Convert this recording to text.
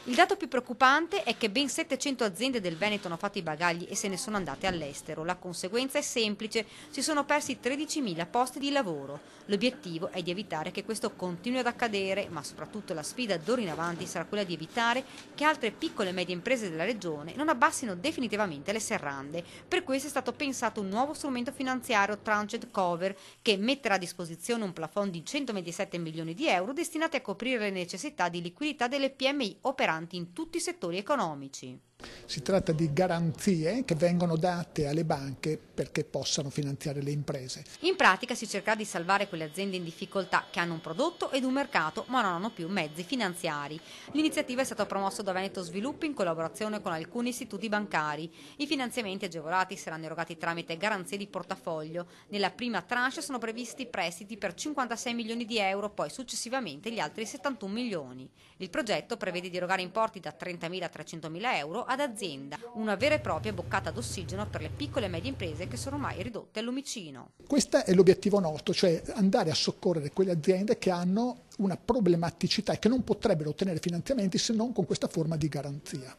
Il dato più preoccupante è che ben 700 aziende del Veneto hanno fatto i bagagli e se ne sono andate all'estero. La conseguenza è semplice, si sono persi 13.000 posti di lavoro. L'obiettivo è di evitare che questo continui ad accadere, ma soprattutto la sfida d'ora in avanti sarà quella di evitare che altre piccole e medie imprese della regione non abbassino definitivamente le serrande. Per questo è stato pensato un nuovo strumento finanziario Tranched Cover che metterà a disposizione un plafond di 127 milioni di euro destinati a coprire le necessità di liquidità delle PMI operanti in tutti i settori economici. Si tratta di garanzie che vengono date alle banche perché possano finanziare le imprese. In pratica si cercherà di salvare quelle aziende in difficoltà che hanno un prodotto ed un mercato ma non hanno più mezzi finanziari. L'iniziativa è stata promossa da Veneto Sviluppo in collaborazione con alcuni istituti bancari. I finanziamenti agevolati saranno erogati tramite garanzie di portafoglio. Nella prima tranche sono previsti prestiti per 56 milioni di euro, poi successivamente gli altri 71 milioni. Il progetto prevede di erogare importi da 30.000 a 300.000 euro ad azienda, una vera e propria boccata d'ossigeno per le piccole e medie imprese che sono ormai ridotte al lumicino. Questo è l'obiettivo nostro, cioè andare a soccorrere quelle aziende che hanno una problematicità e che non potrebbero ottenere finanziamenti se non con questa forma di garanzia.